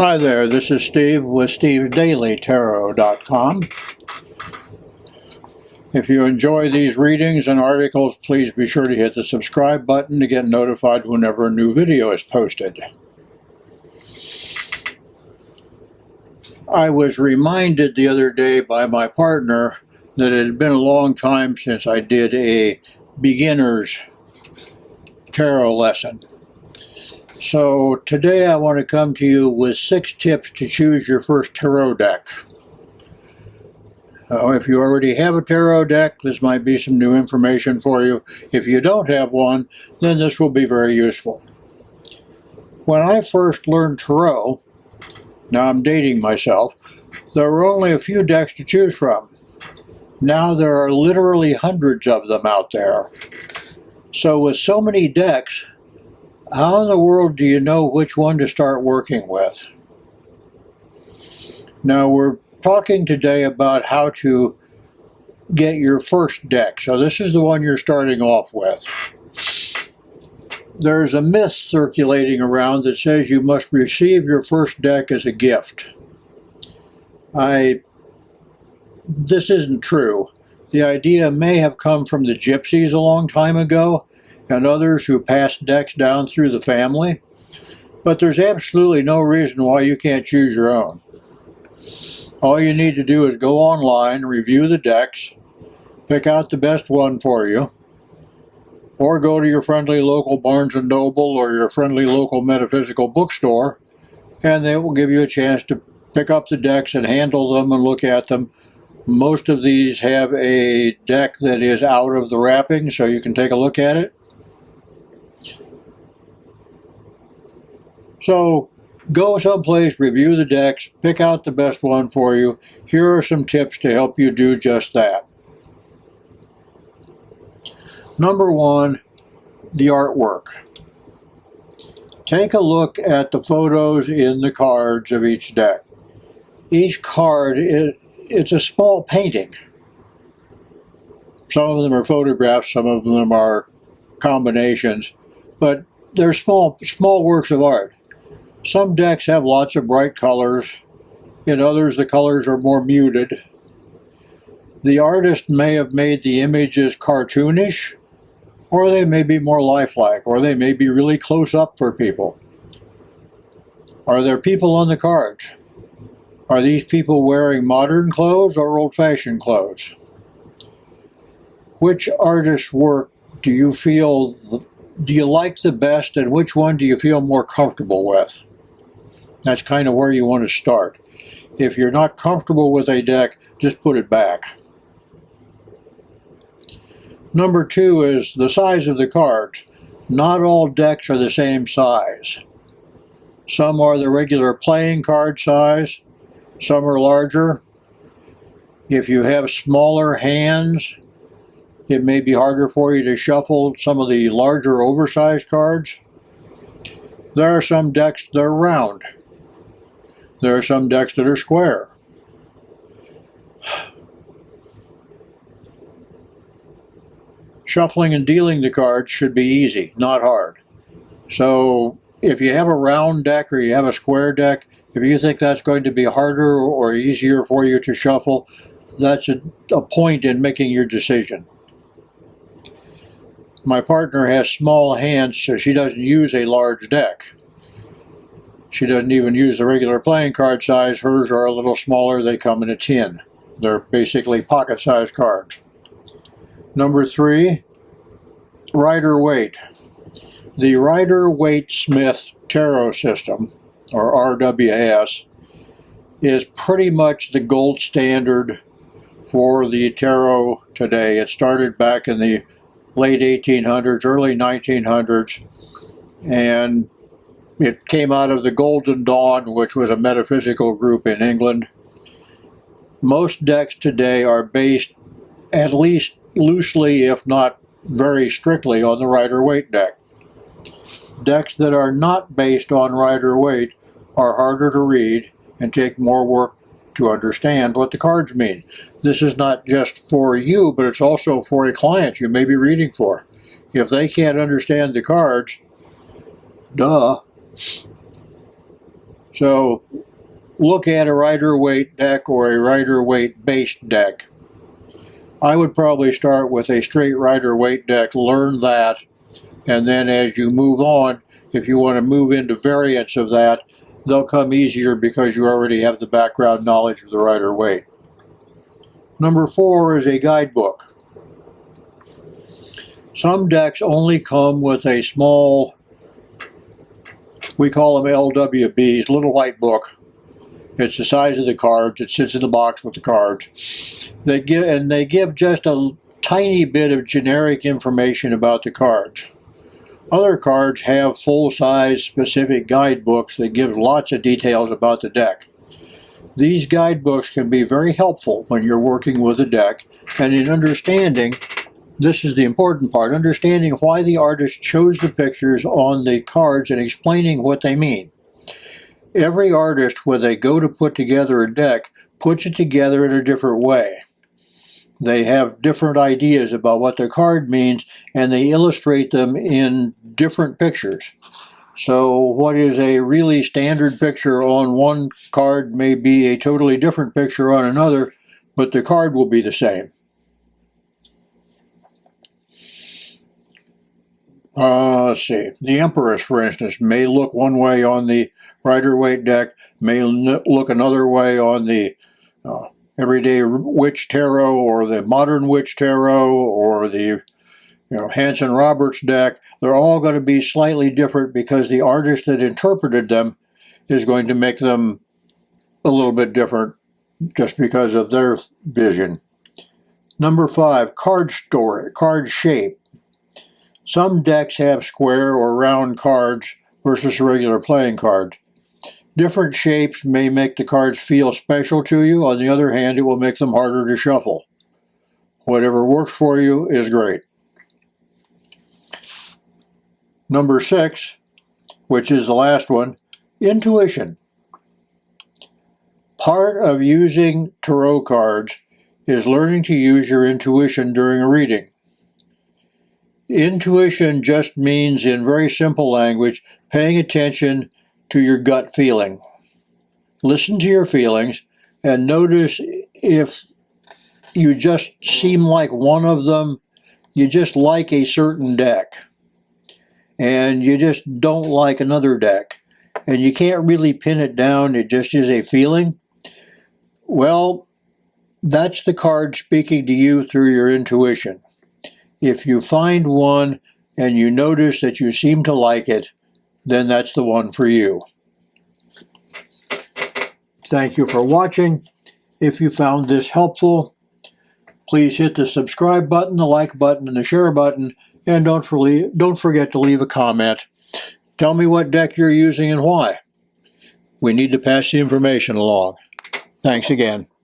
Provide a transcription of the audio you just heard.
Hi there, this is Steve with Steve'sDailyTarot.com. If you enjoy these readings and articles, please be sure to hit the subscribe button to get notified whenever a new video is posted. I was reminded the other day by my partner that it had been a long time since I did a beginner's tarot lesson. So today I want to come to you with 6 tips to choose your first tarot deck. If you already have a tarot deck, this might be some new information for you. If you don't have one, then this will be very useful. When I first learned tarot, now I'm dating myself, there were only a few decks to choose from. Now there are literally hundreds of them out there. So with so many decks, how in the world do you know which one to start working with? Now we're talking today about how to get your first deck. So this is the one you're starting off with. There's a myth circulating around that says you must receive your first deck as a gift. This isn't true. The idea may have come from the gypsies a long time ago and others who passed decks down through the family, but there's absolutely no reason why you can't choose your own. All you need to do is go online, review the decks, pick out the best one for you, or go to your friendly local Barnes & Noble or your friendly local metaphysical bookstore, and they will give you a chance to pick up the decks and handle them and look at them. Most of these have a deck that is out of the wrapping, so you can take a look at it. So go someplace, review the decks, pick out the best one for you. Here are some tips to help you do just that. Number 1, the artwork. Take a look at the photos in the cards of each deck. Each card, it's a small painting. Some of them are photographs, some of them are combinations, but they're small works of art. Some decks have lots of bright colors. In others, the colors are more muted. The artist may have made the images cartoonish, or they may be more lifelike, or they may be really close up for people. Are there people on the cards? Are these people wearing modern clothes or old-fashioned clothes? Which artist's work do you like the best, and which one do you feel more comfortable with? That's kind of where you want to start. If you're not comfortable with a deck, just put it back. Number 2 is the size of the cards. Not all decks are the same size. Some are the regular playing card size, some are larger. If you have smaller hands, it may be harder for you to shuffle some of the larger oversized cards. There are some decks that are round. There are some decks that are square. Shuffling and dealing the cards should be easy, not hard. So if you have a round deck or you have a square deck, if you think that's going to be harder or easier for you to shuffle, that's a point in making your decision. My partner has small hands, so she doesn't use a large deck. She doesn't even use the regular playing card size. Hers are a little smaller. They come in a tin. They're basically pocket-sized cards. Number 3, Rider-Waite. The Rider-Waite-Smith Tarot System, or RWS, is pretty much the gold standard for the tarot today. It started back in the late 1800s, early 1900s, and it came out of the Golden Dawn, which was a metaphysical group in England. Most decks today are based at least loosely, if not very strictly, on the Rider-Waite deck. Decks that are not based on Rider-Waite are harder to read and take more work to understand what the cards mean. This is not just for you, but it's also for a client you may be reading for. If they can't understand the cards, duh, So look at a Rider-Waite deck or a Rider-Waite based deck. I would probably start with a straight Rider-Waite deck, learn that, and then as you move on, if you want to move into variants of that, they'll come easier because you already have the background knowledge of the Rider-Waite. Number 4 is a guidebook. Some decks only come with a small, we call them LWBs, little white book. It's the size of the cards. It sits in the box with the cards. They give just a tiny bit of generic information about the cards. Other cards have full-size specific guidebooks that give lots of details about the deck. These guidebooks can be very helpful when you're working with a deck and in understanding, this is the important part, understanding why the artist chose the pictures on the cards and explaining what they mean. Every artist, when they go to put together a deck, puts it together in a different way. They have different ideas about what the card means, and they illustrate them in different pictures. So what is a really standard picture on one card may be a totally different picture on another, but the card will be the same. Let's see. The Empress, for instance, may look one way on the Rider-Waite deck, may look another way on the Everyday Witch Tarot or the Modern Witch Tarot or the Hanson Roberts deck. They're all going to be slightly different because the artist that interpreted them is going to make them a little bit different just because of their vision. Number 5, card story, card shape. Some decks have square or round cards versus regular playing cards. Different shapes may make the cards feel special to you. On the other hand, it will make them harder to shuffle. Whatever works for you is great. Number 6, which is the last one, intuition. Part of using tarot cards is learning to use your intuition during a reading. Intuition just means, in very simple language, paying attention to your gut feeling. Listen to your feelings and notice if you just seem like one of them, you just like a certain deck, and you just don't like another deck, and you can't really pin it down, it just is a feeling. Well, that's the card speaking to you through your intuition. If you find one and you notice that you seem to like it, then that's the one for you. Thank you for watching. If you found this helpful, please hit the subscribe button, the like button, and the share button, and don't forget to leave a comment. Tell me what deck you're using and why. We need to pass the information along. Thanks again.